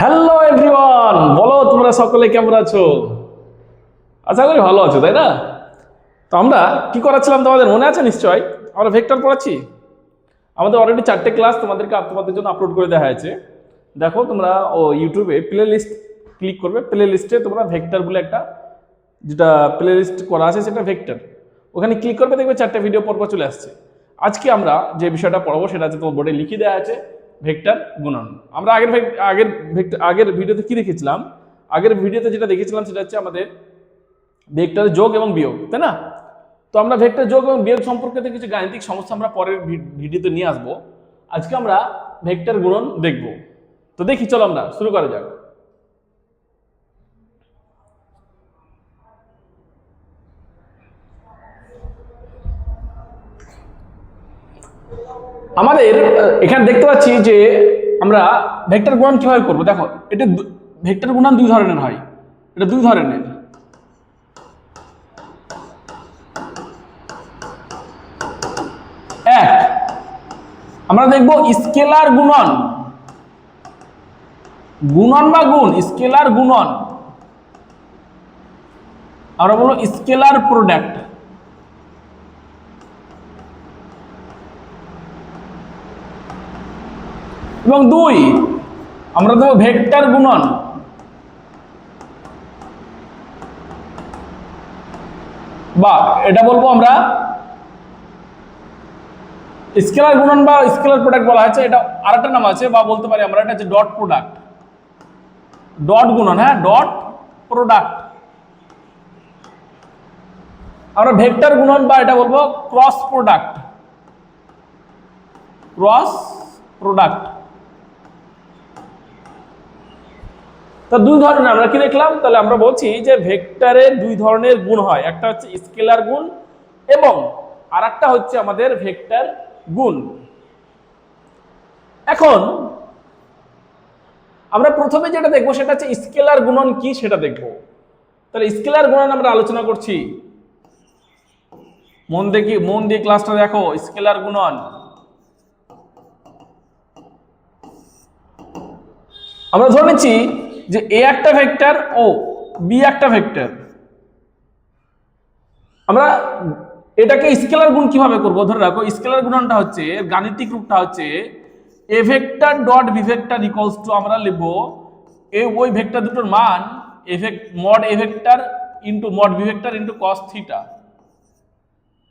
Hello everyone, বলো তোমরা সকলে কেমন আছো? আশা করি ভালো আছো, তাই না? তো আমরা কি করাচ্ছিলাম তোমাদের মনে আছে নিশ্চয়? আমরা ভেক্টর পড়াচ্ছি। আমাদের অলরেডি 4টে ক্লাস তোমাদের জন্য আপলোড করে দেওয়া হয়েছে। দেখো তোমরা ইউটিউবে প্লে লিস্ট ক্লিক করবে, প্লে লিস্টে তোমরা ভেক্টর বলে একটা যেটা প্লে লিস্ট করা আছে সেটা ভেক্টর, ওখানে ক্লিক করবে, দেখবে 4টে ভিডিও পরপর চলে আসছে। আজকে আমরা যে বিষয়টা পড়াবো সেটা হচ্ছে তোমার বোর্ডে লিখে দেওয়া আছে ভেক্টর গুণন। আমরা আগের ভিডিওতে কি দেখেছিলাম? আগের ভিডিওতে যেটা দেখেছিলাম সেটা হচ্ছে আমাদের ভেক্টরের যোগ এবং বিয়োগ, তাই না? তো আমরা ভেক্টর যোগ এবং বিয়োগ সম্পর্কিত কিছু গাণিতিক সমস্যা আমরা পরের ভিডিওতে নিয়ে আসবো। আজকে আমরা ভেক্টর গুণন দেখব। তো দেখি, চলো আমরা শুরু করা যাক। আমাদের এখানে দেখতে পাচ্ছি যে আমরা ভেক্টর গুণন কিভাবে করব। দেখো, এটা ভেক্টর গুণন দুই ধরনের হয়। এটা দুই ধরনের। এক, আমরা দেখব স্কেলার গুণন, গুণন বা গুণ, স্কেলার গুণন, আমরা বলবো স্কেলার প্রোডাক্ট। এবং দুই, আমরা দেখব ভেক্টর গুণন, বা এটা বলবো আমরা স্কেলার গুণন বা স্কেলার প্রোডাক্ট বলা হয়েছে। এটা আরেকটা নাম আছে, বা বলতে পারি আমরা এটা হচ্ছে ডট প্রোডাক্ট, ডট গুণন, হ্যাঁ, ডট প্রোডাক্ট। আমরা ভেক্টর গুণন বা এটা বলবো ক্রস প্রোডাক্ট, ক্রস প্রোডাক্ট। তো দুই ধরনের আমরা কি দেখলাম? তাহলে আমরা বলছি যে ভেক্টরের দুই ধরনের গুণ হয়, একটা হচ্ছে স্কেলার গুণ এবং আরেকটা হচ্ছে আমাদের ভেক্টর গুণ। এখন আমরা প্রথমে যেটা দেখবো সেটা হচ্ছে স্কেলার গুণন কি সেটা দেখবো। তাহলে স্কেলার গুণন আমরা আলোচনা করছি, মন দিয়ে ক্লাসটা দেখো। স্কেলার গুণন আমরা ধরে নিচ্ছি যে এ একটা ভেক্টর ও বি একটা ভেক্টর। আমরা এটাকে স্কেলার গুণ কিভাবে করব? ধরে রাখো, স্কেলার গুণনটা হচ্ছে, এর গাণিতিক রূপটা হচ্ছে A vector dot B vector equals to, আমরা লিখবো ওই ভেক্টর দুটোর মান mod A vector into mod B vector into cos theta.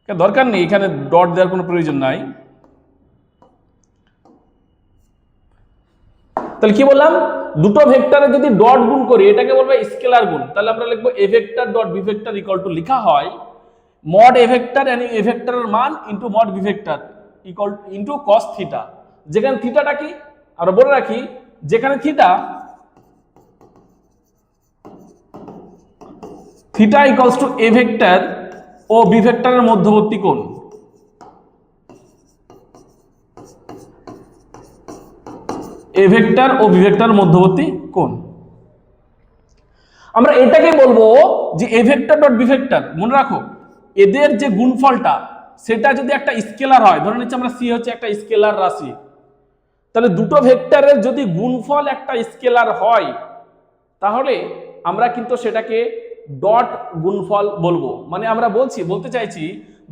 দরকার নেই এখানে ডট দেওয়ার কোনো প্রয়োজন নাই। তাহলে কি বললাম? দুটো ভেক্টরে যদি ডট গুণ করি এটাকে বলবো স্কেলার গুণ। তাহলে আমরা লিখবো A vector dot B vector equal to, লেখা হয় mod A vector and A ভেক্টরের মান into mod B vector equal into cos theta. যেখানে থিটাটা কি আমরা বলে রাখি, যেখানে theta equals to A vector ও বি ভেক্টরের মধ্যবর্তী কোণ। এ ভেক্টর ও বি ভেক্টরের মধ্যবর্তী কোণ। আমরা এটাকে বলবো যে A vector dot B vector. মনে রাখো, এদের যে গুণফলটা সেটা যদি একটা স্কেলার হয়, ধরে নিচ্ছি আমরা সি হচ্ছে একটা স্কেলার রাশি, তাহলে দুটো ভেক্টরের যদি গুণফল একটা স্কেলার হয় তাহলে আমরা কিন্তু সেটাকে ডট গুণফল বলবো। মানে আমরা বলতে চাইছি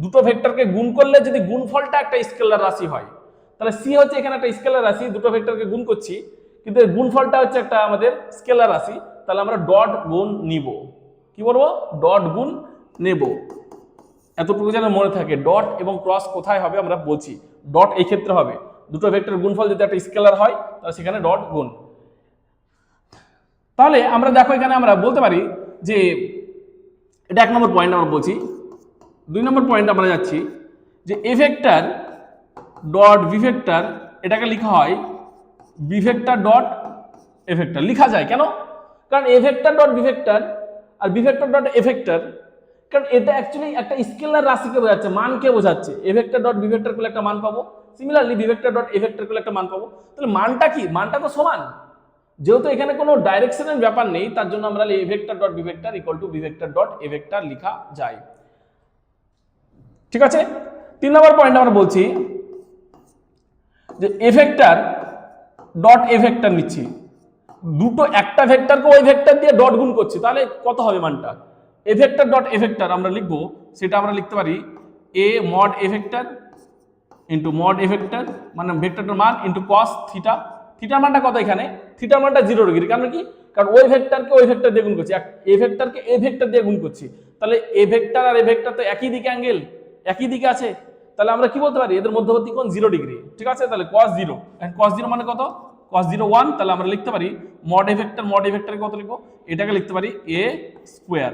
দুটো ভেক্টরকে গুণ করলে যদি গুণফলটা একটা স্কেলার রাশি হয়, তাহলে সি হচ্ছে এখানে একটা স্কেলার রাশি, দুটো ভেক্টরকে গুণ করছি কিন্তু এর গুণফলটা হচ্ছে একটা আমাদের স্কেলার রাশি, তাহলে আমরা ডট গুণ নিব। কি বলবো? ডট গুণ নেব। এতটুকু যেন মনে থাকে, ডট এবং ক্রস কোথায় হবে আমরা বলছি। ডট এই ক্ষেত্রে হবে, দুটো ভেক্টর গুণফল যদি একটা স্কেলার হয় তাহলে সেখানে ডট গুণ। তাহলে আমরা দেখো এখানে আমরা বলতে পারি যে এটা 1 নম্বর পয়েন্ট আমরা বলছি। 2 নম্বর পয়েন্ট আমরা যাচ্ছি যে A vector dot B vector, এটাকে লেখা হয় B vector dot A vector. লেখা যায় কেন? কারণ A vector dot B vector আর B vector dot A vector, কারণ এটা অ্যাকচুয়ালি একটা স্কেলার রাশিকে বোঝাচ্ছে, মানকে বোঝাচ্ছে। A vector dot B vector করলে একটা মান পাবো, similarly B vector dot A vector করলে একটা মান পাবো। তাহলে মানটা কি? মানটা তো সমান। যেহেতু এখানে কোনো ডাইরেকশনের ব্যাপার নেই তার জন্য আমরা A vector dot B vector equal to B vector dot A vector লেখা যায়। ঠিক আছে? 3 নম্বর পয়েন্ট আমরা বলছি যে A vector dot A vector নিচ্ছি। দুটো একটা ভেক্টরকে ওই ভেক্টর দিয়ে ডট গুণ করছি, তাহলে কত হবে মানটা? এ ভেক্টর ডট এ ভেক্টর আমরা লিখবো, সেটা আমরা লিখতে পারি এ mod A vector into mod A vector, মানে ভেক্টরটার মান ইন্টু কস থিটা। থিটার মানটা কত এখানে? থিটার মানটা 0 ডিগ্রি। কারণ কি? কারণ ওই ভেক্টরকে ওই ভেক্টর দিয়ে গুণ করছি, এ ভেক্টরকে এ ভেক্টর দিয়ে গুণ করছি, তাহলে A vector R A vector তো একই দিকে অ্যাঙ্গেল, একই দিকে আছে, তাহলে আমরা কি বলতে পারি? এদের মধ্যবর্তী কোণ 0 ডিগ্রি। ঠিক আছে, তাহলে cos 0, এন্ড cos 0 মানে কত? cos 0 1, তাহলে আমরা লিখতে পারি mod A vector, mod A vector কত লিখবো? এটাকে লিখতে পারি a স্কয়ার,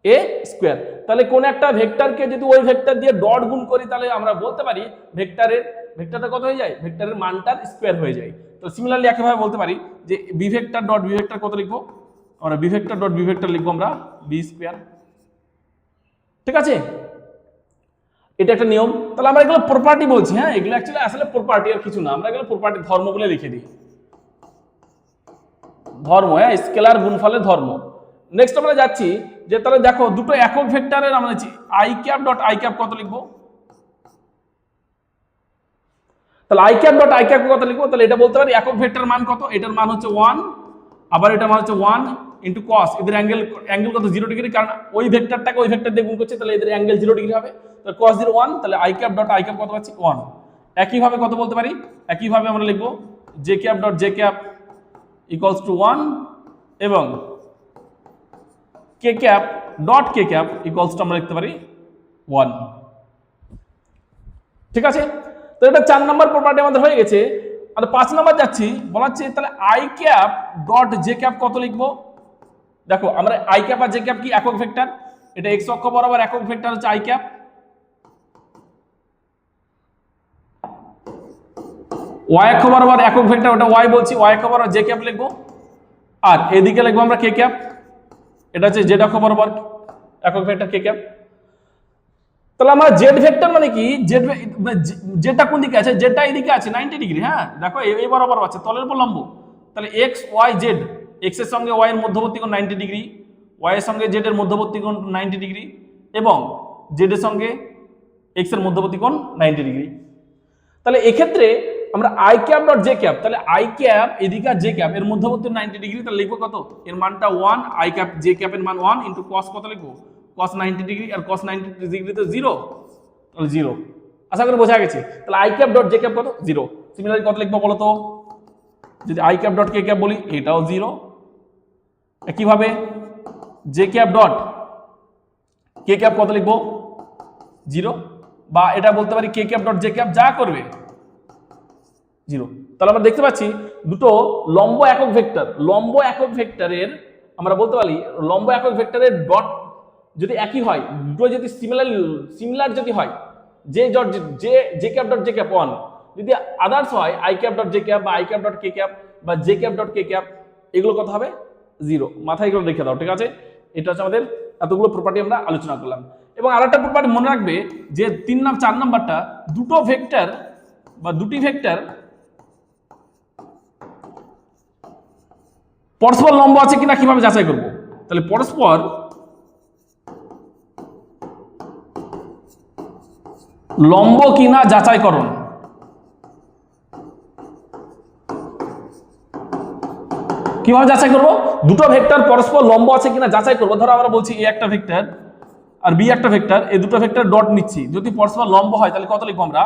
a স্কয়ার। তাহলে কোন একটা ভেক্টরকে যদি ওই ভেক্টর দিয়ে ডট গুণ করি, তাহলে আমরা বলতে পারি ভেক্টরটা কত হয়ে যায়? ভেক্টরের মানটার স্কয়ার হয়ে যায়। তো সিমিলারলি একইভাবে বলতে পারি যে B vector dot B vector কত লিখবো? আমরা B vector dot B vector লিখবো আমরা বি স্কয়ার। ঠিক আছে, এটা একটা নিয়ম। তাহলে আমরা এগুলো প্রপার্টি বলছি, হ্যাঁ এগুলো অ্যাকচুয়ালি আসলে প্রপার্টি আর কিছু না, আমরা এগুলো প্রপার্টি ধর্ম বলে লিখে দিই, ধর্ম, হ্যাঁ স্কেলার গুণফলের ধর্ম। নেক্সট আমরা যাচ্ছি যে তাহলে দেখো দুটো একক ভেক্টরের আমরা I cap dot I cap কত লিখবো? তাহলে I cap dot I cap কত লিখবো? তাহলে এটা বলতে পারি একক ভেক্টর মান কত? এটার মান হচ্ছে 1, আবার এটার মান হচ্ছে 1 ইন্টু কস, এদের অ্যাঙ্গেল কত? 0 ডিগ্রি, কারণ ওই ভেক্টরটাকে ওই ভেক্টর দিয়ে গুণ করছে, তাহলে এদের অ্যাঙ্গেল 0 ডিগ্রি হবে। তাহলে cos 0 1, তাহলে I cap dot I cap কত পাচ্ছি? 1। একইভাবে কত বলতে পারি? একইভাবে আমরা লিখবো J cap dot J cap equals to 1 এবং K cap dot K cap equals to আমরা লিখতে পারি 1। ঠিক আছে, তো এটা 4 নম্বর প্রপার্টি আমাদের হয়ে গেছে। আর 5 নম্বর যাচ্ছি, বলাচ্ছে তাহলে I cap dot J cap কত লিখবো? দেখো আমরা আই ক্যাপ আর জে ক্যাপ কি একক ভেক্টর, এটা এক্স অক্ষ বরাবর একক ভেক্টর হচ্ছে আই ক্যাপ, ওয়াই অক্ষ বরাবর একক ভেক্টর ওটা ওয়াই বলছি, ওয়াই অক্ষ বরাবর জে ক্যাপ লিখবো, আর এদিকে লিখবো আমরা কে ক্যাপ, এটা হচ্ছে জেড অক্ষ বরাবর একক ভেক্টর কে ক্যাপ। তাহলে আমরা জেড ভেক্টর মানে কি? জেডটা কোন দিকে আছে? জেডটা এদিকে আছে 90 ডিগ্রি, হ্যাঁ দেখো এই বরাবর আছে, তলের উপর লম্ব। তাহলে এক্স ওয়াই জেড, এক্স এর সঙ্গে ওয়াই এর মধ্যবর্তী কোণ 90 ডিগ্রি, ওয়াই এর সঙ্গে জেড এর মধ্যবর্তী কোণ 90 ডিগ্রি, এবং জেড এর সঙ্গে এক্স এর মধ্যবর্তী কোণ 90 ডিগ্রি। তাহলে এক্ষেত্রে আমরা I cap dot J cap, তাহলে আই ক্যাপ এদিকে আর জে ক্যাপ এর মধ্যবর্তী 90 ডিগ্রি, তাহলে লিখবো কত? এর মানটা 1, আই ক্যাপ জে ক্যাপ এর মান 1 ইন্টু কস কত লিখবো? cos 90 ডিগ্রি, আর cos 90 ডিগ্রি তো 0, তাহলে 0। আশা করি বোঝা গেছে। তাহলে I cap dot J cap কত? 0। সিমিলারলি কত লিখবো বলো তো? যদি I cap dot K cap বলি, এটাও 0। একইভাবে J cap dot K cap কত লিখবো? 0, বা এটা বলতে পারি কে ক্যাপ ডট জে ক্যাপ যা করবে 0। তাহলে আমরা দেখতে পাচ্ছি দুটো লম্ব একক ভেক্টর, লম্ব একক ভেক্টরের আমরা বলতে পারি লম্ব একক ভেক্টরের ডট যদি একই হয়, দুটো যদি সিমিলার যদি হয়, J cap dot J cap 1, যদি আদার্স হয় I cap dot J cap বা I cap dot K cap বা J cap dot K cap, এগুলো কত হবে? 0। মাথায় এগুলো রেখে দাও, ঠিক আছে? এটা হচ্ছে আমাদের এতগুলো প্রপার্টি আমরা আলোচনা করলাম। এবং আরেকটা প্রপার্টি মনে রাখবে যে 4 নাম্বারটা, দুটো ভেক্টর বা দুটি ভেক্টর পরস্পর লম্ব আছে কিনা কিভাবে যাচাই করব? তাহলে পরস্পর লম্ব কিনা যাচাইকরণ। কিভাবে যাচাই করব? দুটো ভেক্টর পরস্পর লম্ব আছে কিনা যাচাই করব। ধরো আমরা বলছি এ একটা ভেক্টর আর বি একটা ভেক্টর, এই দুটো ভেক্টর ডট নিচ্ছি, যদি পরস্পর লম্ব হয় তাহলে কত লিখবো আমরা?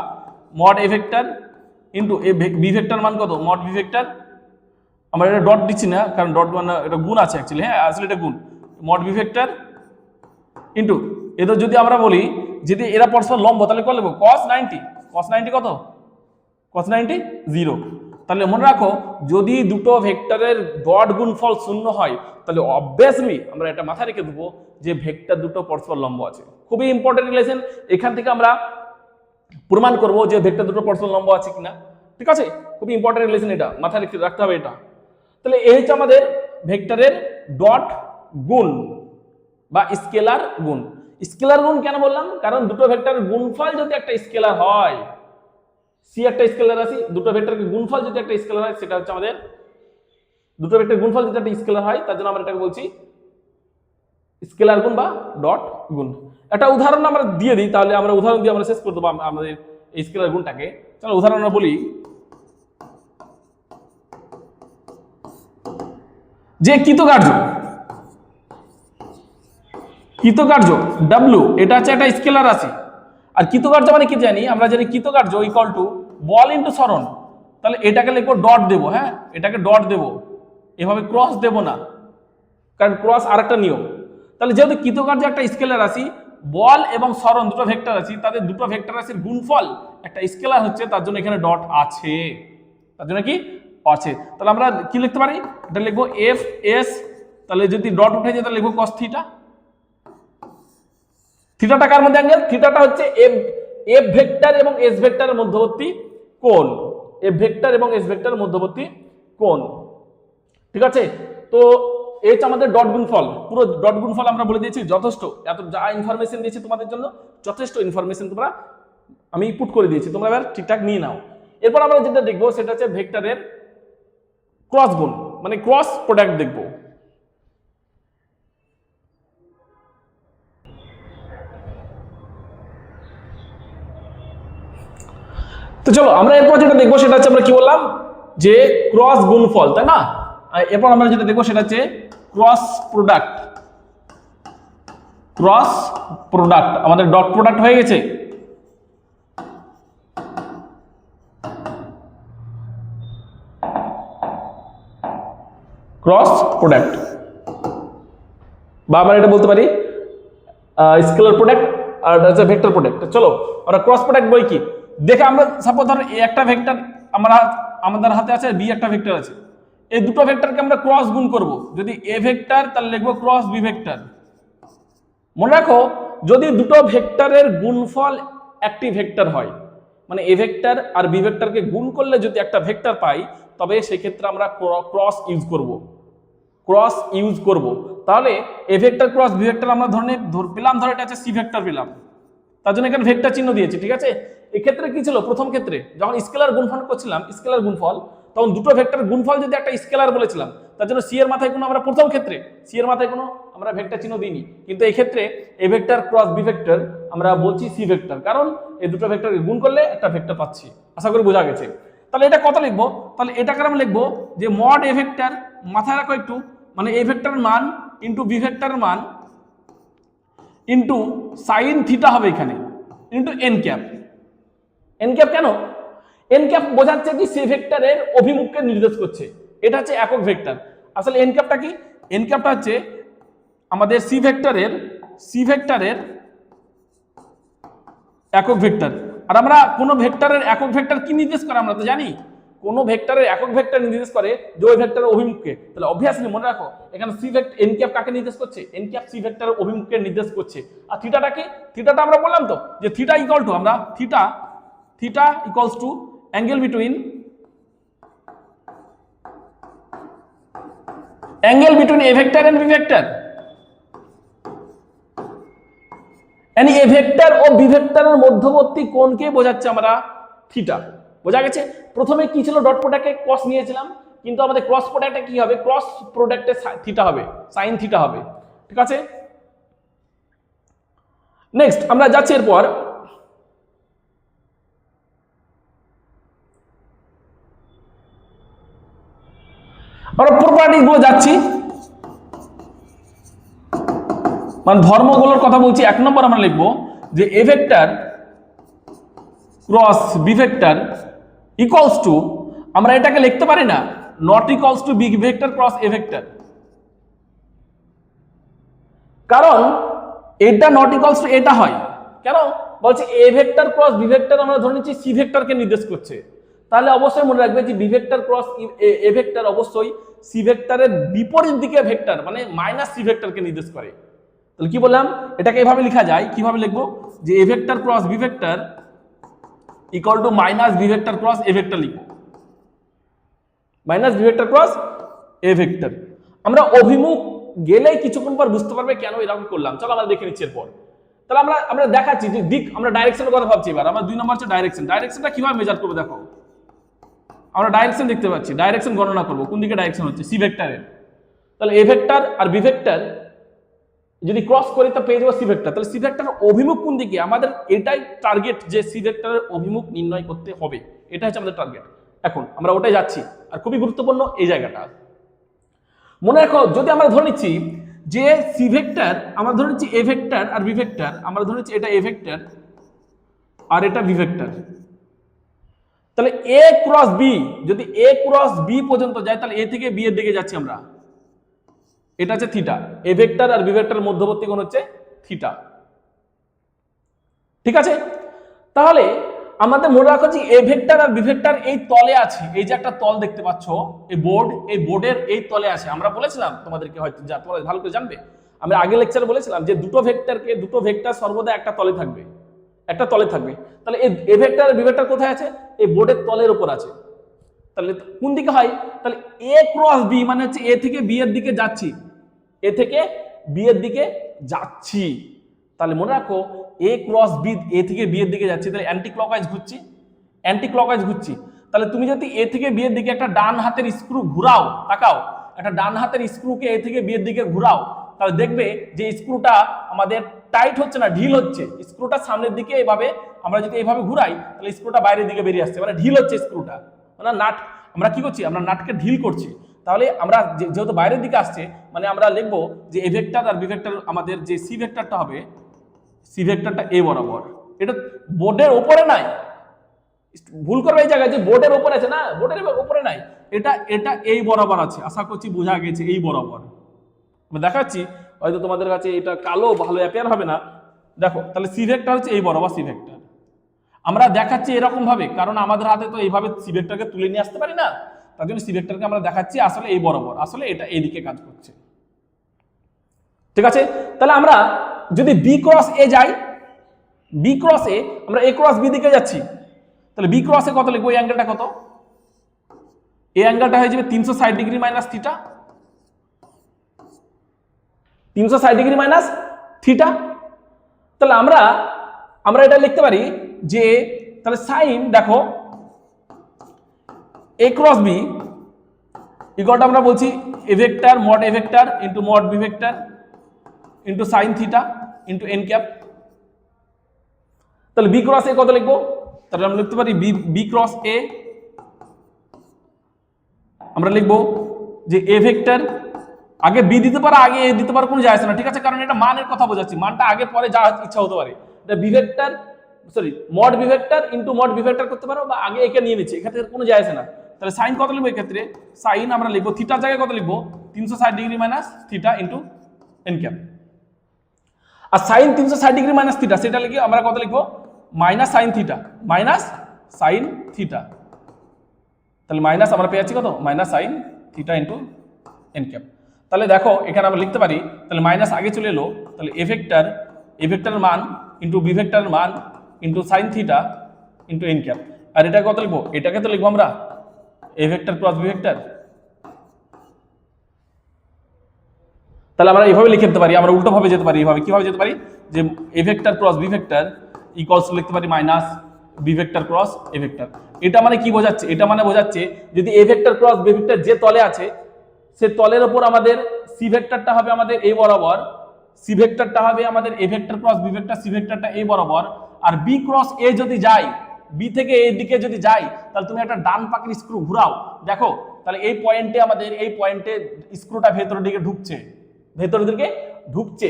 Mod A vector into A B vector মান কত? Mod B vector. আমরা এটা ডট দিচ্ছি না, কারণ ডট মানে এটা গুণ আছে অ্যাকচুয়ালি, হ্যাঁ আসলে এটা গুণ, মড বি ভেক্টর ইন্টু এদের যদি আমরা বলি যদি এরা পরস্পর লম্ব, তাহলে কত লিখবো? cos 90, cos 90 কত? cos 90 0। তাহলে মনে রাখো যদি দুটো ভেক্টরের ডট গুণফল 0 হয়, তাহলে অবভিয়াসলি আমরা এটা মাথায় রেখে দেবো যে ভেক্টর দুটো পরস্পর লম্ব আছে। খুবই ইম্পর্টেন্ট রিলেশন, এখান থেকে আমরা প্রমাণ করব যে ভেক্টর দুটো পরস্পর লম্ব আছে কিনা। ঠিক আছে, খুবই ইম্পর্টেন্ট রিলেশন, এটা মাথায় রাখতে হবে এটা। তাহলে এই হচ্ছে আমাদের ভেক্টরের ডট গুণ বা স্কেলার গুণ। স্কেলার গুণ কেন বললাম? কারণ দুটো ভেক্টরের গুণফল যদি একটা স্কেলার হয়, সি একটা স্কেলার রাশি, দুটো ভেক্টরের গুণফল যদি একটা স্কেলার হয়, সেটা হচ্ছে আমাদের দুটো ভেক্টরের গুণফল যদি একটা স্কেলার হয়, তার জন্য আমরা এটাকে বলছি স্কেলার গুণ বা ডট গুণ। একটা উদাহরণ আমরা দিয়ে দিই, তাহলে আমরা উদাহরণ দিয়ে আমরা শেষ করে দেবো আমাদের এই স্কেলার গুণটাকে। চলো উদাহরণ আমরা বলি। যে কৃতকার্য W এটা হচ্ছে একটা স্কেলার রাশি। আর কৃতকার্য মানে কি জানি আমরা, জানি কৃতকার্য ইকুয়াল টু বল ইনটু সরণ। তাহলে এটাকে লিখবো ডট দেবো, হ্যাঁ এটাকে ডট দেবো, এভাবে ক্রস দেব না, কারণ ক্রস আরেকটা নিয়ম। তাহলে যেহেতু কৃতকার্য একটা স্কেলার রাশি, বল এবং সরণ দুটো ভেক্টর রাশি, তাদের দুটো ভেক্টর রাশির গুণফল একটা স্কেলার হচ্ছে, তার জন্য এখানে ডট আছে, তার জন্য কি আছে। তাহলে আমরা কি লিখতে পারি, এটা লিখবো এফ এস, তাহলে যদি ডট উঠে যায় তাহলে লিখবো কস থিটা। থিটাটা কার মধ্যে অ্যাঙ্গেল, থিটাটা হচ্ছে এফ ভেক্টর এবং এস ভেক্টরের মধ্যবর্তী কোণ, এফ ভেক্টর এবং এস ভেক্টরের মধ্যবর্তী কোণ, ঠিক আছে। তো এই হচ্ছে আমাদের ডট গুণফল, পুরো ডট গুণফল আমরা বলে দিয়েছি, যথেষ্ট, এত যা ইনফরমেশন দিয়েছি তোমাদের জন্য যথেষ্ট ইনফরমেশন তোমরা আমি পুট করে দিয়েছি, তোমরা এবার ঠিকঠাক নিয়ে নাও। এরপর আমরা যেটা দেখবো সেটা হচ্ছে ভেক্টরের ক্রস গুণ, মানে ক্রস প্রোডাক্ট দেখবো। তো চলো আমরা এরপর যেটা দেখবো সেটা হচ্ছে, আমরা কি বললাম যে ক্রস গুণফল, তাই না। এরপর আমরা যেটা দেখবো সেটা হচ্ছে ক্রস প্রোডাক্ট। ক্রস প্রোডাক্ট আমাদের ডট প্রোডাক্ট হয়ে গেছে। ক্রস প্রোডাক্ট, বা আমরা এটা বলতে পারি স্কেলার প্রোডাক্ট, আর এটা হচ্ছে ভেক্টর প্রোডাক্ট। চলো আমরা ক্রস প্রোডাক্ট বই কি দেখে, আমরা সাপোজ ধরো এ একটা ভেক্টর আমাদের হাতে আছে, বি একটা ভেক্টর আছে, এই দুটো ভেক্টরকে আমরা ক্রস গুণ করব। যদি এ ভেক্টর তাহলে লিখবো ক্রস বি ভেক্টর। মনে রাখো যদি দুটো ভেক্টরের গুণফল একটি ভেক্টর হয়, মানে এ ভেক্টর আর বি ভেক্টরকে গুণ করলে যদি একটা ভেক্টর পাই, তবে সেই ক্ষেত্রে আমরা ক্রস ইউজ করব, ক্রস ইউজ করব। তাহলে A vector cross B vector আমরা পেলাম, ধর এটা হচ্ছে সি ভেক্টর পেলাম, তার জন্য এখানে ভেক্টর চিহ্ন দিয়েছি, ঠিক আছে। এক্ষেত্রে কি ছিল, প্রথম ক্ষেত্রে যখন স্কেলার গুণফল করছিলাম, স্কেলার গুণফল, তখন দুটো ভেক্টর গুণফল যদি একটা স্কেলার বলেছিলাম, তার জন্য সি এর মাথায় কোনো আমরা প্রথম ক্ষেত্রে সি এর মাথায় কোনো আমরা ভেক্টর চিহ্ন দিইনি, কিন্তু এই ক্ষেত্রে A vector cross B vector আমরা বলছি সি ভেক্টর, কারণ এই দুটো ভেক্টরকে গুণ করলে একটা ভেক্টর পাচ্ছি। আশা করি বোঝা গেছে। তাহলে এটা কত লিখবো, তাহলে এটাকে আমরা লিখবো যে মড এ ভেক্টর, মাথায় রাখো একটু, মানে এ ভেক্টরের মান ইন্টু বি ভেক্টরের মান ইন্টু সাইন থিটা হবে এখানে, into N cap. N cap কেন, এন ক্যাপ বোঝাচ্ছে কি সি ভেক্টরের অভিমুখকে নির্দেশ করছে, এটা হচ্ছে একক ভেক্টর। আসলে এন ক্যাপটা কি, এন ক্যাপটা হচ্ছে আমাদের সি ভেক্টরের একক ভেক্টর। আর আমরা কোন ভেক্টরের একক ভেক্টর কি নির্দেশ করে আমরা তো জানি, কোন ভেক্টরের একক ভেক্টর নির্দেশ করে যে ওই ভেক্টরের অভিমুখকে। তাহলে অবভিয়াসলি মনে রাখো এখানে সি ভেক্টর এন ক্যাপ কাকে নির্দেশ করছে, এন ক্যাপ সি ভেক্টরের অভিমুখকে নির্দেশ করছে। আর থিটাটা কি, থিটাটা আমরা বললাম তো যে থিটা ইকুয়াল টু, আমরা theta equals to angle between A vector and B vector. यानी এ ভেক্টর ও বি ভেক্টরের মধ্যবর্তী কোণকে বোঝাচ্ছে আমরা থিটা। বোঝা গেছে। প্রথমে কি ছিল, ডট প্রোডাক্টে cos নিয়েছিলাম, কিন্তু আমাদের ক্রস প্রোডাক্টে কি হবে, ক্রস প্রোডাক্টে থিটা হবে, sin থিটা হবে, ঠিক আছে। নেক্সট আমরা যাচ্ছি এরপর, আমরা প্রপার্টিজ গুলো যাচ্ছি, মানে ধর্মগুলোর কথা বলছি। এক নম্বর আমরা লিখবো যে A vector cross B vector equals to, আমরা এটাকে লিখতে পারি না not equals to B vector cross A vector, কারণ এটা নট ইকুয়ালস টু এটা হয় কেন, বলছে A vector cross B vector আমরা ধরে নিচ্ছি সি ভেক্টরকে নির্দেশ করছে। তাহলে অবশ্যই মনে রাখবে যে B vector cross A vector অবশ্যই সি ভেক্টরের বিপরীত দিকে ভেক্টর, মানে মাইনাস সি ভেক্টরকে নির্দেশ করে। তাহলে কি বললাম, এটাকে এভাবে লেখা যায়, কিভাবে লিখবো, যে A vector cross B vector equal to minus B vector cross A vector লিখবো, minus B vector cross A vector. আমরা অভিমুখ গেলেই কিছুক্ষণ পর বুঝতে পারবে কেন এরকম করলাম। চলো আমরা দেখে নিচ্ছি এরপর। তাহলে আমরা দেখাচ্ছি যে দিক, আমরা ডাইরেকশনের কথা ভাবছি। এবার আমরা 2 নম্বর হচ্ছে ডাইরেকশন। ডাইরেকশনটা কিভাবে মেজার করবো দেখো, আমরা ডাইরেকশন দেখতে পাচ্ছি, ডাইরেকশন গণনা করবো কোন দিকে ডাইরেকশন হচ্ছে সি ভেক্টরের। তাহলে এ ভেক্টর আর বি ভেক্টর যদি ক্রস করি তা পেয়ে যাবো সি ভেক্টর। তাহলে সি ভেক্টরের অভিমুখ কোন দিকে, আমাদের এটাই টার্গেট, যে সি ভেক্টরের অভিমুখ নির্ণয় করতে হবে, এটা হচ্ছে আমাদের টার্গেট। এখন আমরা ওটাই যাচ্ছি, আর খুবই গুরুত্বপূর্ণ এই জায়গাটা। মনে রাখো যদি আমরা ধরে নিচ্ছি যে সি ভেক্টর, আমরা ধরে নিচ্ছি এ ভেক্টর আর বি ভেক্টর, আমরা ধরে নিচ্ছি এটা এ ভেক্টর আর এটা বি ভেক্টর, তাহলে এ ক্রস বি যদি এ ক্রস বি পর্যন্ত যায় তাহলে এ থেকে বি এর দিকে যাচ্ছি আমরা, এটা হচ্ছে থিটা। এ ভেক্টর আর বি ভেক্টরের মধ্যবর্তী কোণ হচ্ছে থিটা। ঠিক আছে, তাহলে আমাদের মনে রাখো যে এ ভেক্টর আর বি ভেক্টর এই তলে আছে, এই যে একটা তল দেখতে পাচ্ছ এই বোর্ড, এই বোর্ডের এই তলে আছে। আমরা বলেছিলাম তোমাদেরকে, হয়তো যা তোমরা ভালো করে জানবে, আমরা আগের লেকচারে বলেছিলাম যে দুটো ভেক্টর সর্বদা একটা তলে থাকবে, একটা তলে থাকবে। তাহলে এই এ ভেক্টর আর বি ভেক্টর কোথায় আছে? এই বোর্ডের তলের উপর আছে। তাহলে কোন দিকে হয়? তাহলে এ ক্রস বি মানে হচ্ছে এ থেকে বি এর দিকে যাচ্ছি, এ থেকে বি এর দিকে যাচ্ছি। তাহলে মনে রাখো এ ক্রস বি এ থেকে বি এর দিকে যাচ্ছি, তাহলে অ্যান্টি ক্লকওয়াইজ ঘুরছি, অ্যান্টি ক্লকওয়াইজ ঘুরছি। তাহলে তুমি যদি এ থেকে বি এর দিকে একটা ডান হাতের স্ক্রু ঘুরাও, তাকাও, একটা ডান হাতের স্ক্রুকে এ থেকে বি এর দিকে ঘুরাও, তাহলে দেখবে যে স্ক্রুটা আমাদের টাইট হচ্ছে না, ঢিল হচ্ছে। স্ক্রুটা সামনের দিকে এভাবে আমরা যদি এইভাবে ঘুরাই তাহলে স্ক্রুটা বাইরের দিকে বেরিয়ে আসছে, মানে ঢিল হচ্ছে স্ক্রুটা, মানে নাট। আমরা কি করছি? আমরা নাটকে ঢিল করছি। তাহলে আমরা যেহেতু বাইরের দিকে আসছে, মানে আমরা লিখবো যে এ ভেক্টর আর বি ভেক্টর, আমাদের যে সি ভেক্টরটা হবে, সি ভেক্টরটা এ বরাবর। এটা বোর্ডের উপরে নাই, ভুল করবে এই জায়গায় যে বোর্ডের উপরে আছে, না, বোর্ডের উপরে নাই, এটা এই বরাবর আছে। আশা করছি বোঝা গেছে, এই বরাবর আমি দেখাচ্ছি। হয়তো তোমাদের কাছে এটা কালো ভালো অ্যাপিয়ার হবে না, দেখো। তাহলে সি ভেক্টর হচ্ছে এই বরাবর সি ভেক্টর। আমরা দেখাচ্ছি এরকম ভাবে, কারণ আমাদের হাতে তো এইভাবে সি ভেক্টরকে তুলে নিয়ে আসতে পারি না, তার জন্য সি ভেক্টরকে আমরা দেখাচ্ছি আসলে এই বরাবর, আসলে এটা এইদিকে কাজ করছে। ঠিক আছে, তাহলে আমরা যদি বি ক্রস এ যাই, বি ক্রস এ আমরা এ ক্রস বি দিকে যাচ্ছি, তাহলে বি ক্রস এ কত লিখবো? এই অ্যাঙ্গেলটা কত? এই অ্যাঙ্গেলটা হয়ে যাবে 360 degree minus theta, 360 degree minus theta. তাহলে আমরা এটা লিখতে পারি যে তাহলে সাইন, দেখো এ ক্রস বি ইকুয়ালটা আমরা বলছি A vector mod A vector into mod B vector into sine theta into N cap. তাহলে বি ক্রস এ কত লিখবো? তাহলে আমরা লিখতে পারি বি ক্রস এ, আমরা লিখবো যে এ ভেক্টর, আগে বি দিতে পারো আগে এ দিতে পারো, কোনো যায় আসে না। ঠিক আছে, কারণ এটা মানের কথা বোঝাচ্ছি, মানটা আগে পরে যা ইচ্ছা হতে পারে। এটা B vector, sorry mod B vector into mod B vector করতে পারো, বা আগে একে নিয়ে নিচ্ছি, এক্ষেত্রে কোনো যায় আসে না। তাহলে সাইন কত লিখবো? এক্ষেত্রে সাইন আমরা লিখবো থিটার জায়গায় কত লিখবো? 360 degree minus theta into N cap. আর সাইন 360 ডিগ্রি মাইনাস থিটা, সেটা লিখে আমরা কত লিখবো? Minus sine theta, minus sine theta. তাহলে মাইনাস আমরা পেয়ে যাচ্ছি কত? Minus sine theta into N cap. তাহলে দেখো এখানে আমরা লিখতে পারি, তাহলে মাইনাস আগে চলে এলো, তাহলে এ ভেক্টরের মান ইনটু বি ভেক্টরের মান into sine theta into N cap. আর এটা কত লিখবো? এটাকে তো লিখবো আমরা A vector plus B vector. তাহলে আমরা এইভাবে লিখে দিতে পারি, আমরা উল্টো ভাবে যেতে পারি। এইভাবে কিভাবে যেতে পারি? যে A vector cross B vector equals লিখতে পারি minus B vector cross A vector. এটা মানে কি বোঝাচ্ছে? এটা মানে বোঝাচ্ছে যদি A vector cross B vector যে তলে আছে, সে তলের উপর আমাদের সি ভেক্টরটা হবে আমাদের এই বরাবর, সি ভেক্টরটা হবে আমাদের A vector cross B vector, C ভেক্টরটা এই বরাবর। আর বি ক্রস এ যদি যায়, বি থেকে এর দিকে যদি যাই, তাহলে তুমি একটা ডান পাকের স্ক্রু ঘুরাও, দেখো তাহলে এই পয়েন্টে আমাদের এই পয়েন্টে স্ক্রুটা ভেতরের দিকে ঢুকছে, ভেতরের দিকে ঢুকছে।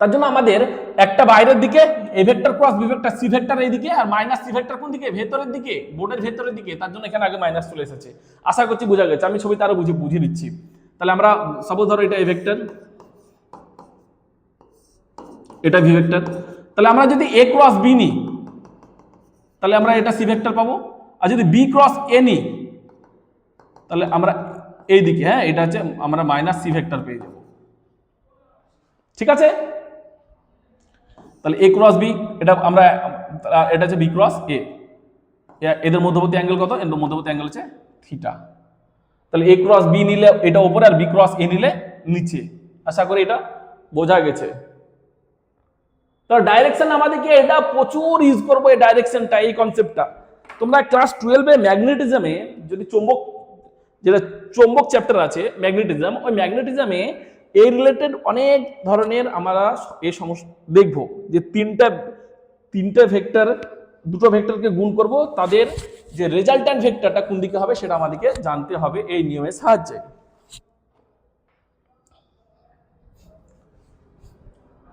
তার জন্য আমাদের একটা বাইরের দিকে A vector cross B vector, C vector এই দিকে, আর মাইনাস সি ভেক্টর কোন দিকে? ভেতরের দিকে, বোর্ডের ভেতরের দিকে। তার জন্য এখানে আগে মাইনাস চলে এসেছে। আশা করছি বোঝা গেছে, আমি ছবিতে আরো বুঝিয়ে দিচ্ছি। তাহলে আমরা সাপোজ ধরো এটা এ ভেক্টর, এটা ভি ভেক্টর। তাহলে আমরা যদি এ ক্রস বি নিই তাহলে আমরা এটা সি ভেক্টর পাবো, আর যদি বি ক্রস এ নিই তাহলে আমরা এই দিকে, হ্যাঁ এটা হচ্ছে আমরা মাইনাস সি ভেক্টর পেয়ে যাব। ঠিক আছে, তাহলে এ ক্রস বি, এটা আমরা এটা হচ্ছে বি ক্রস এ, এদের মধ্যবর্তী অ্যাঙ্গেল কত? এর মধ্যবর্তী অ্যাঙ্গেল হচ্ছে থিটা। তাহলে এ ক্রস বি নিলে এটা উপরে, আর বি ক্রস এ নিলে নিচে। আশা করি এটা বোঝা গেছে। তো ডাইরেকশন আমাদেরকে এটা প্রচুর ইউজ করবো, এই ডাইরেকশনটা, এই কনসেপ্টটা। তোমরা ক্লাস 12-এ ম্যাগনেটিজমে যদি যেটা চৌম্বক চ্যাপ্টার আছে ম্যাগনেটিজম, ওই ম্যাগনেটিজমে এই রিলেটেড অনেক ধরনের আমরা এই সমস্যা দেখবো, যে তিনটা ভেক্টর, দুটো ভেক্টরকে গুণ করব, তাদের যে রেজাল্ট্যান্ট ভেক্টরটা কোন দিকে হবে সেটা আমাদেরকে জানতে হবে এই নিয়মের সাহায্যে।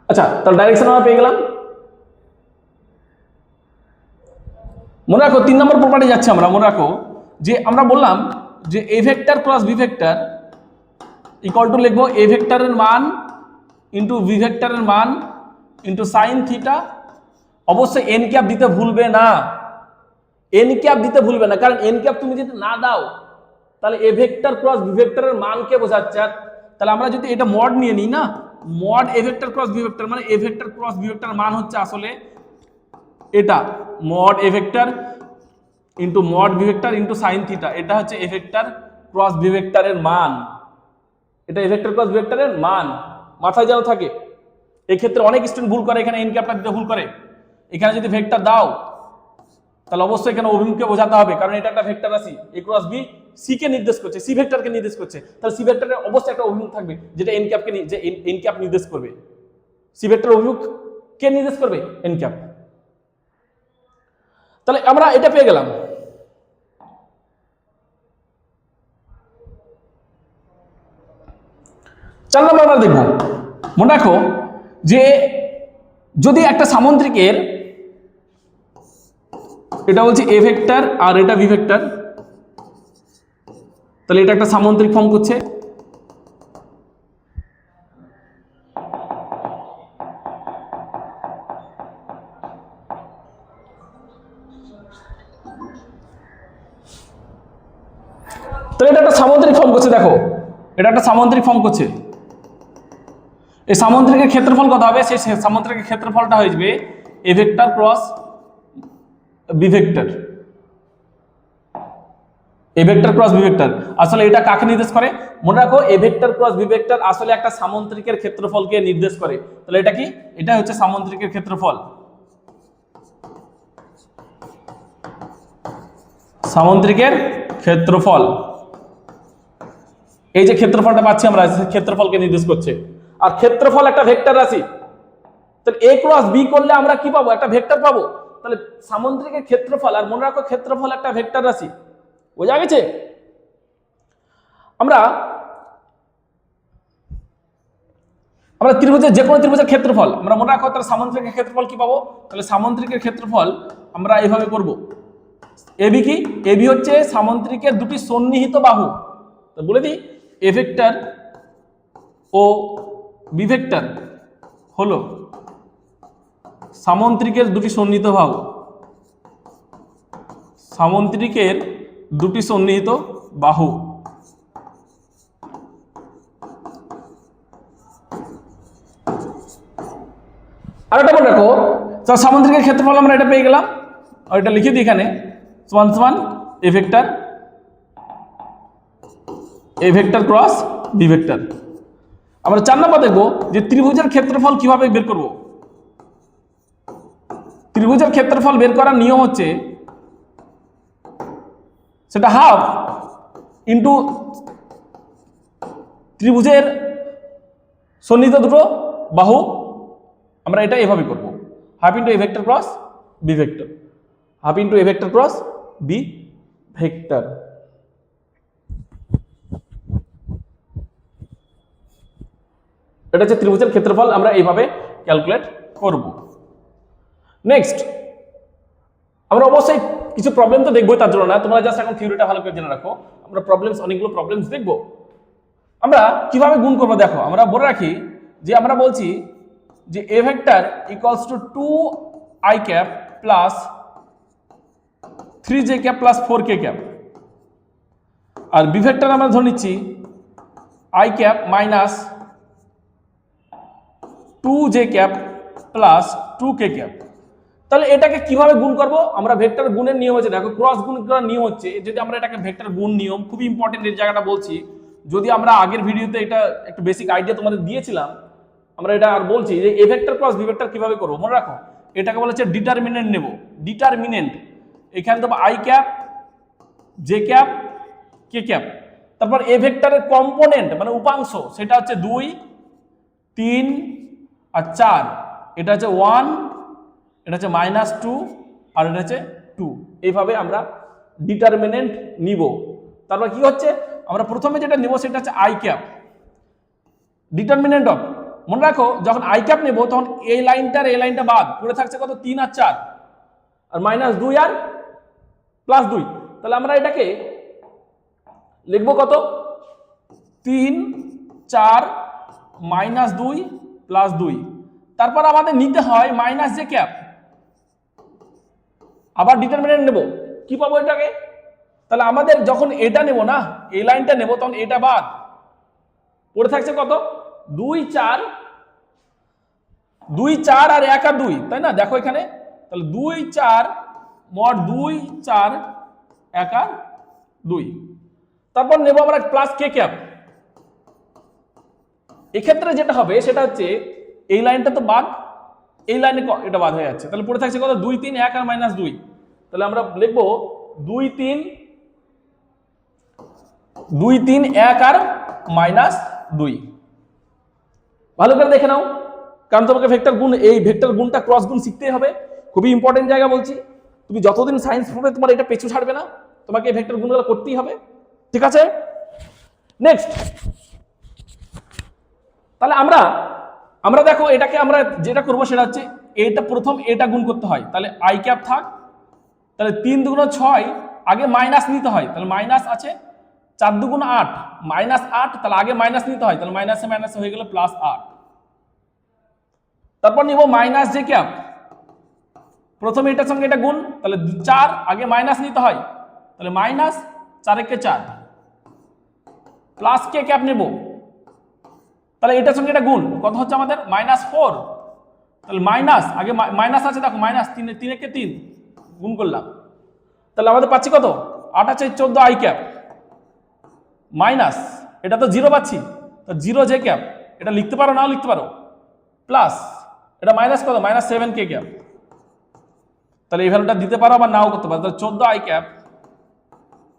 আচ্ছা, তাহলে ডাইরেকশন আমরা পেয়ে গেলাম। মনে রাখো 3 নম্বর প্রপার্টি যাচ্ছে আমরা। মনে রাখো যে আমরা বললাম যে A vector cross B vector equal to লিখবো এ ভেক্টরের মান ইন্টু বি ভেক্টরের মান ইন্টু সাইন থিটা। অবশ্যই এন ক্যাপ দিতে ভুলবে না, এন ক্যাপ দিতে ভুলবে না, কারণ এন ক্যাপ তুমি যদি না দাও তাহলে এ ভেক্টর ক্রস বি ভেক্টরের মানকে বোঝাচ্ছে। আর তাহলে আমরা যদি এটা মড নিয়ে নিই না, mod A vector cross B vector মানে A vector cross B vector মান হচ্ছে আসলে এটা mod A vector into mod B vector into sine theta. এটা হচ্ছে এ ভেক্টর ক্রস বি ভেক্টরের মান, এটা এ ভেক্টর ক্রস বি ভেক্টরের মান। মাথায় যেন থাকে। এই ক্ষেত্রে অনেক স্টুডেন্ট ভুল করে, এখানে এন ক্যাপটা দিতে ভুল করে। এখানে যদি ভেক্টর দাও তাহলে অবশ্যই এখানে অভিমুখকে বোঝাতে হবে, কারণ এটা একটা ভেক্টর রাশি। এ ক্রস বি সি কে নির্দেশ করছে, সি ভেক্টরকে নির্দেশ করছে, তাহলে সি ভেক্টরের অবশ্যই একটা অভিমুখ থাকবে যেটা এন ক্যাপকে যে এন ক্যাপ নির্দেশ করবে। সি ভেক্টর অভিমুখ কে নির্দেশ করবে? N cap. তাহলে আমরা এটা পেয়ে গেলাম। চার নম্বর আমরা দেখব। মনে রাখো যে যদি একটা সামন্ত্রিকের, এটা বলছি এ ভেক্টর আর এটা বি ভেক্টর, তাহলে এটা একটা সামন্ত্রিক ফর্ম করছে। তো এটা একটা সামুদ্রিক ফর্ম করছে, দেখো এটা একটা সামুদ্রিক ফর্ম করছে। এই সামুদ্রিকের ক্ষেত্রফল কত হবে? সেই সামুদ্রিকের ক্ষেত্রফলটা হয়ে যাবে A vector cross B vector. A vector cross B vector আসলে এটা কাকে নির্দেশ করে? মনে রাখো A vector cross B vector আসলে একটা সামুদ্রিকের ক্ষেত্রফলকে নির্দেশ করে। তাহলে এটা কি? এটা হচ্ছে সামুদ্রিকের ক্ষেত্রফল। সামুদ্রিকের ক্ষেত্রফল, এই যে ক্ষেত্রফলটা পাচ্ছি আমরা, ক্ষেত্রফলকে নির্দেশ করছে। আর ক্ষেত্রফল একটা ভেক্টর রাশি, তাহলে এ ক্রস বি করলে আমরা কি পাবো? একটা ভেক্টর পাবো। তাহলে সামুদ্রিকের ক্ষেত্রফল, আর মনে রাখো ক্ষেত্রফল একটা ভেক্টর রাশি, বোঝা গেছে? আমরা ত্রিভুজের যে কোনো ত্রিভুজের ক্ষেত্রফল আমরা মনে রাখো, তাহলে সামুদ্রিকের ক্ষেত্রফল কি পাবো? তাহলে সামুদ্রিকের ক্ষেত্রফল আমরা এইভাবে করব। এবি কি? এবি হচ্ছে সামুদ্রিকের দুটি সন্নিহিত বাহু। তো বলে দিই এ ভেক্টর ও বি ভেক্টর হলো সামুদ্রিকের দুটি সন্নিহিত বাহু, সামুদ্রিকের দুটি সন্নিহিত বাহু। আর এটা মনে রাখো, সামুদ্রিকের ক্ষেত্রফল আমরা এটা পেয়ে গেলাম, আর এটা লিখে দিই এখানে সমান সমান A vector cross B vector. আমরা 4 নম্বর দেখবো যে ত্রিভুজের ক্ষেত্রফল কিভাবে বের করব। ত্রিভুজের ক্ষেত্রফল বের করার নিয়ম হচ্ছে সেটা হাফ ইন্টু ত্রিভুজের সন্নিহিত দুটো বাহু। আমরা এটা এভাবে করব, half into A vector cross B vector, half into A vector cross B vector. এটা হচ্ছে ত্রিভুজের ক্ষেত্রফল, আমরা এইভাবে ক্যালকুলেট করব। নেক্সট আমরা অবশ্যই কিছু প্রবলেম তো দেখবো, তার জন্য না, তোমরা জাস্ট এখন থিওরিটা ভালো করে জেনে রাখো। আমরা অনেকগুলো প্রবলেমস দেখবো। আমরা কিভাবে গুণ করবো দেখো, আমরা বলে রাখি যে আমরা বলছি যে A vector equals to 2i cap plus 3j cap plus 4k cap, আর বি ভেক্টর আমরা ধরে নিচ্ছি i cap minus 2j cap plus 2k cap. তাহলে এটাকে কিভাবে গুণ করব? আমরা ভেক্টর গুণের নিয়ম হচ্ছে, দেখো ক্রস গুণ করার নিয়ম হচ্ছে, যদি আমরা এটাকে ভেক্টর গুণ নিয়ম, খুবই ইম্পর্টেন্ট এই জায়গাটা বলছি। যদি আমরা আগের ভিডিওতে এটা একটু বেসিক আইডিয়া তোমাদের দিয়েছিলাম, আমরা এটা আর বলছি যে A vector cross B vector কিভাবে করব। মনে রাখো এটাকে বলা হচ্ছে ডিটারমিনেন্ট নেব। ডিটারমিনেন্ট এখানে দেবো I cap, J cap, K cap, তারপর এ ভেক্টরের কম্পোনেন্ট মানে উপাংশ, সেটা হচ্ছে 2, 3 আর 4। এটা হচ্ছে 1, এটা হচ্ছে -2 আর এটা হচ্ছে 2। এইভাবে আমরা ডিটারমিনেন্ট নিব। তারপর কি হচ্ছে, আমরা প্রথমে যেটা নিব সেটা হচ্ছে আই ক্যাপ, ডিটারমিনেন্ট অফ, মনে রাখো যখন আই ক্যাপ নেবো তখন এই লাইনটা বাদ পড়ে থাকছে কত 3 আর 4 আর -2 আর +2, তাহলে আমরা এটাকে লিখবো কত 3 4 -2 +2, তারপর আমাদের নিতে হয় মাইনাস জে ক্যাপ, আবার ডিটারমিনেন্ট নেব কি পাবো এটাকে, তাহলে আমাদের যখন এটা নেব না এই লাইনটা নেব তখন এটা বাদ পড়ে থাকছে কত 2 4 আর 1 আর 2, তাই না দেখো এখানে, তাহলে 2 4 mod 2 4 1 আর 2, তারপর নেব আমরা প্লাস কে ক্যাপ। এক্ষেত্রে যেটা হবে সেটা হচ্ছে এই লাইনটা তো বাদ, এই লাইনে এটা বাদ হয়ে যাচ্ছে, তাহলে পড়ে থাকছে কত 2 3 1 আর -2, তাহলে আমরা লিখবো 2 3 1 আর -2। ভালো করে দেখে নাও, কারণ তোমাকে ভেক্টর গুণ, এই ভেক্টর গুণটা ক্রস গুণ শিখতেই হবে, খুবই ইম্পর্টেন্ট জায়গা বলছি। তুমি যতদিন সায়েন্স পড়বে তোমার এটা পেছু ছাড়বে না, তোমাকে এই ভেক্টর গুণগুলো করতেই হবে, ঠিক আছে। নেক্সট, তাহলে আমরা দেখো এটাকে আমরা যেটা করবো সেটা হচ্ছে এটা প্রথম এটা গুণ করতে হয়, তাহলে আই ক্যাপ থাক, তাহলে 3 দুগুণ 6, আগে মাইনাস নিতে হয়, তাহলে মাইনাস আছে, 4 দুগুণ 8 -8, তাহলে আগে মাইনাস নিতে হয়, তাহলে মাইনাসে মাইনাসে হয়ে গেল +8। তারপর নিব মাইনাস জে ক্যাপ, প্রথমে এটার সঙ্গে এটা গুণ, তাহলে 4 আগে মাইনাস নিতে হয়, তাহলে মাইনাস 4 একে 4 প্লাস কে ক্যাপ নেব, তাহলে এটার সঙ্গে এটা গুণ কত হচ্ছে আমাদের -4, তাহলে মাইনাস আগে মাইনাস আছে দেখো মাইনাস 3 একে 3 গুণ করলাম, তাহলে আমাদের পাচ্ছি কত 8 আছে 14 আই ক্যাপ মাইনাস, এটা তো 0 পাচ্ছি, তো 0 জে ক্যাপ, এটা লিখতে পারো নাও লিখতে পারো, প্লাস এটা মাইনাস কত -7 কে ক্যাপ, তাহলে এই ভ্যালুটা দিতে পারো আবার নাও করতে পারো, তাহলে 14 আই ক্যাপ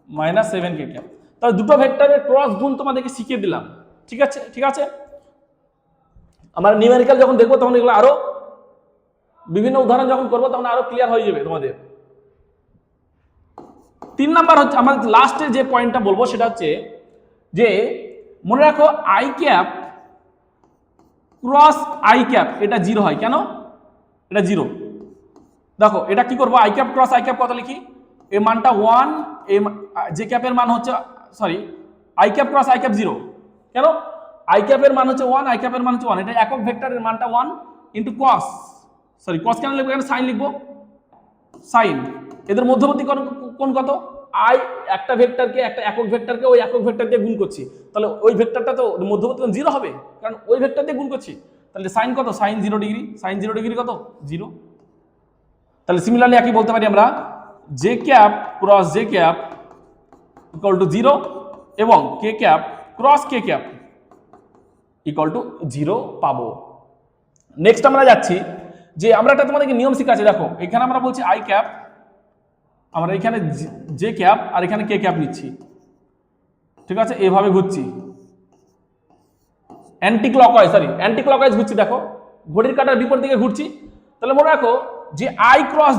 -7 কে ক্যাপ। তাহলে দুটো ভেক্টরের ক্রস গুণ তোমাদেরকে শিখিয়ে দিলাম, ঠিক আছে ঠিক আছে। আমরা নিউমেরিক্যাল যখন দেখবো তখন এগুলো আরো বিভিন্ন উদাহরণ যখন করবো তখন আরো ক্লিয়ার হয়ে যাবে তোমাদের। 3 নাম্বার হচ্ছে আমাদের লাস্টে যে পয়েন্টটা বলবো সেটা হচ্ছে যে মনে রাখো I cap cross I cap এটা 0 হয়, কেন এটা 0, দেখো এটা কি করবো I cap cross I cap কত লিখি, এই মানটা 1, এই জে ক্যাপের মান হচ্ছে sorry I cap cross I cap 0, কেন আই ক্যাপের মান হচ্ছে 1, আই ক্যাপের মান হচ্ছে 1, এটা একক ভেক্টরের মানটা 1 ইনটু কস, সরি কস কেন লিখবো এখানে সাইন লিখবো, সাইন এদের মধ্যবর্তী কোণ কত আই, একটা ভেক্টরকে একটা একক ভেক্টরকে ওই একক ভেক্টর দিয়ে গুণ করছি, তাহলে ওই ভেক্টরটা তো মধ্যবর্তী কোণ 0 হবে, কারণ ওই ভেক্টর দিয়ে গুণ করছি, তাহলে সাইন কত সাইন 0 ডিগ্রি, সাইন 0 ডিগ্রি কত 0। তাহলে সিমিলারলি একই বলতে পারি আমরা J cap cross J cap equal to 0 এবং K cap cross K cap equal to 0 পাবো। নেক্সট আমরা যাচ্ছি যে আমরা একটা তোমাদেরকে নিয়ম শিখাচ্ছি, দেখো এখানে আমরা বলছি আই ক্যাপ, আমরা এখানে জে ক্যাপ আর এখানে কে ক্যাপ নিচ্ছি, ঠিক আছে, এভাবে ঘুরছি অ্যান্টি ক্লকওয়াইজ ঘুরছি, দেখো ঘড়ির কাঁটার বিপরীত দিকে ঘুরছি, তাহলে মনে রাখো যে আই ক্রস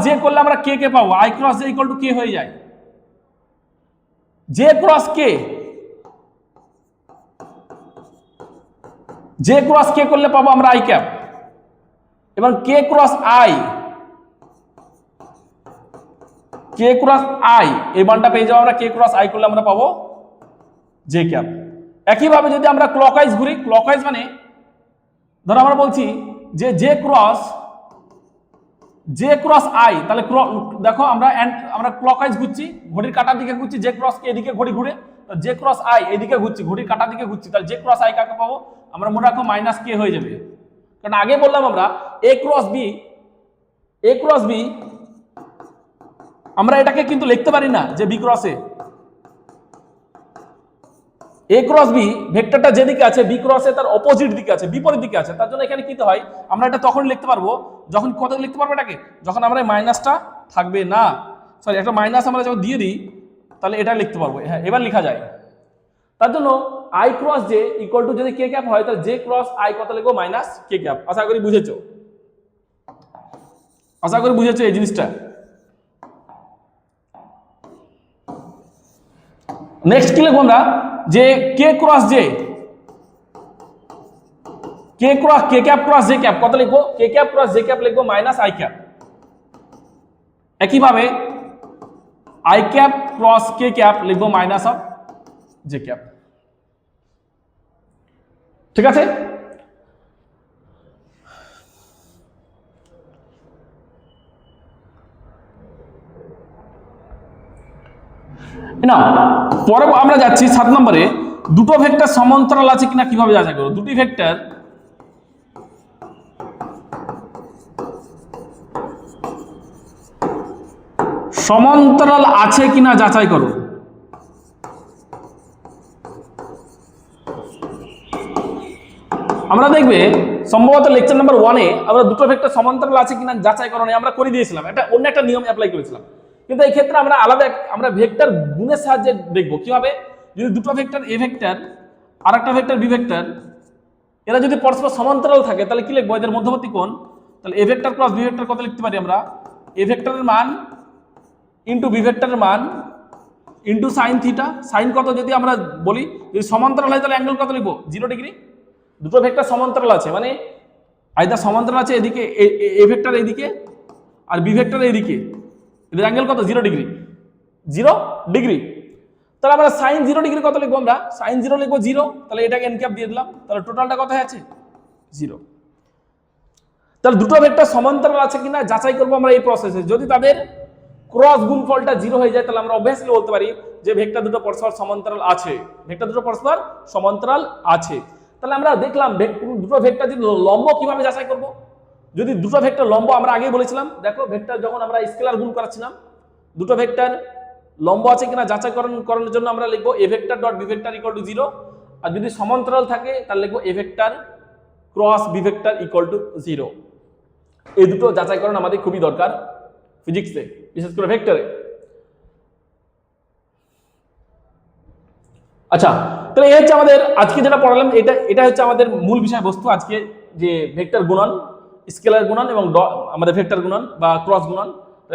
জে করলে আমরা কে কে পাবো, I cross J equal to K হয়ে যায়, জে ক্রস কে করলে পাবো আমরা আই ক্যাপ, এবং কে ক্রস আই এই মানটা পেয়ে যাবো আমরা, কে ক্রস আই করলে আমরা পাবো জে ক্যাপ। একইভাবে যদি আমরা ক্লকওয়াইজ ঘুরি, ক্লকওয়াইজ মানে ধরো আমরা বলছি যে জে ক্রস আই, তাহলে দেখো আমরা ক্লকওয়াইজ ঘুরছি, ঘড়ির কাঁটার দিকে ঘুরছি, জে ক্রস কে এদিকে ঘড়ি ঘুরে, জে ক্রস আই এদিকে ঘুরছি, ঘড়ির কাঁটার দিকে ঘুরছি, তাহলে জে ক্রস আই কাকে পাবো আমরা, মনে রাখো মাইনাস কে হয়ে যাবে, কারণ আগে বললাম আমরা এ ক্রস বি আমরা এটাকে কিন্তু লিখতে পারি না যে বি ক্রস এ ক্রস বি ভেক্টরটা যেদিকে আছে বি ক্রসে তার অপোজিট দিকে আছে, বিপরীত দিকে আছে, তার জন্য এখানে কি হয় আমরা এটা তখন লিখতে পারবো যখন কত লিখতে পারবো এটাকে, যখন আমরা মাইনাসটা থাকবে না, সরি একটা মাইনাস আমরা যখন দিয়ে দিই তাহলে এটা লিখতে পারবো, হ্যাঁ এবার লেখা যায়। তার জন্য I cross J equal two যদি কে ক্যাপ হয় তাহলে জে ক্রস আই কত লিখবো মাইনাস কে ক্যাপ। আশা করি বুঝেছো এই জিনিসটা। নেক্সট কি লিখবো আমরা, যে কে ক্রস জে, কে ক্যাপ ক্রস জে ক্যাপ কত লিখবো, কে ক্যাপ ক্রস জে ক্যাপ লিখবো মাইনাস আই ক্যাপ। একইভাবে I cap cross K cap লিখবো মাইনাস অফ জে ক্যাপ। ঠিক আছে, না পরে আমরা যাচ্ছি 7 নম্বরে, দুটো ভেক্টর সমান্তরাল আছে কিনা কিভাবে যাচাই করব। দুটি ভেক্টর সমান্তরাল আছে কিনা যাচাই করো। আমরা দেখবে সম্ভবত লেকচার নাম্বার 1-এ আমরা দুটো ভেক্টর সমান্তরাল আছে কিনা যাচাই করো আমরা করে দিয়েছিলাম, এটা অন্য একটা নিয়ম অ্যাপ্লাই করেছিলাম। কিন্তু এই ক্ষেত্রে আমরা আলাদা আমরা ভেক্টর গুণের সাহায্যে দেখব কিভাবে, যদি দুটো ভেক্টর এ ভেক্টর আর একটা ভেক্টর বি ভেক্টর এরা যদি পরস্পর সমান্তরাল থাকে তাহলে কি লিখবো, এদের মধ্যবর্তী কোণ। তাহলে A vector cross B vector কত লিখতে পারি আমরা, এ ভেক্টরের মান ইন্টু বি ভেক্টরের মান ইন্টু সাইন থিটা। সাইন কত যদি আমরা বলি, যদি সমান্তরাল হয় তাহলে অ্যাঙ্গেল কত লিখবো, 0 ডিগ্রি। দুটো ভেক্টর সমান্তরাল আছে মানে আইদার সমান্তরাল আছে এদিকে এ ভেক্টর এইদিকে আর বি ভেক্টর এইদিকে, এদের অ্যাঙ্গেল কত, 0 ডিগ্রি, 0 ডিগ্রি। তাহলে আমরা সাইন 0 ডিগ্রি কত লিখবো, আমরা সাইন 0 লিখবো 0, তাহলে এটাকে এন ক্যাপ দিয়ে দিলাম, তাহলে টোটালটা কত আছে 0। তাহলে দুটো ভেক্টর সমান্তরাল আছে কিনা যাচাই করবো আমরা এই প্রসেসে। যদি তাদের ক্রস গুণফলটা 0 হয়ে যায় তাহলে আমরা অবভিয়াসলি বলতে পারি যে ভেক্টর দুটো পরস্পর সমান্তরাল আছে, ভেক্টর দুটো পরস্পর সমান্তরাল আছে। তাহলে আমরা দেখলাম দুটো ভেক্টর যদি লম্ব কিভাবে যাচাই করব। যদি দুটো ভেক্টর লম্ব, আমরা আগেই বলেছিলাম দেখো ভেক্টর যখন আমরা স্কেলার গুণ করাচ্ছিলাম, দুটো ভেক্টর লম্ব আছে কিনা যাচাই করানোর জন্য আমরা লিখবো A vector dot B vector equal to 0, আর যদি সমান্তরাল থাকে তাহলে লিখবো A vector cross B vector equal to 0। এই দুটো যাচাইকরণ আমাদের খুবই দরকার ফিজিক্সে, বিশেষ করে ভেক্টরে। আচ্ছা, তাহলে এই হচ্ছে আমাদের আজকে যেটা পড়ালাম, এটা হচ্ছে আমাদের মূল বিষয়বস্তু আজকে, যে ভেক্টর গুণন, স্কেলার গুণন এবং আমাদের ভেক্টর গুণন বা ক্রস গুণন,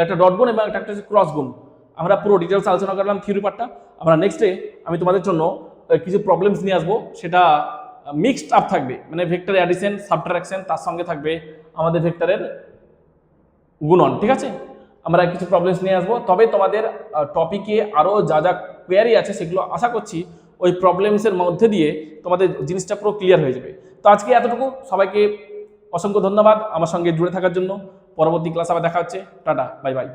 একটা ডট গুণ এবং একটা হচ্ছে ক্রস গুণ। আমরা পুরো ডিটেলস আলোচনা করলাম থিওরি পার্টটা। আমরা নেক্সটে আমি তোমাদের জন্য কিছু প্রবলেমস নিয়ে আসবো, সেটা মিক্সড আপ থাকবে, মানে ভেক্টর অ্যাডিশন সাবট্রাকশন, তার সঙ্গে থাকবে আমাদের ভেক্টরের গুণন। ঠিক আছে, আমরা কিছু প্রবলেমস নিয়ে আসবো, তবে তোমাদের টপিকে আরও যা যা কোয়ারি আছে সেগুলো আশা করছি ওই প্রবলেমসের মধ্যে দিয়ে তোমাদের জিনিসটা পুরো ক্লিয়ার হয়ে যাবে। তো আজকে এতটুকু, সবাইকে অসংখ্য ধন্যবাদ আমার সঙ্গে জুড়ে থাকার জন্য। পরবর্তী ক্লাস আবার দেখা হচ্ছে, টাটা, বাই বাই।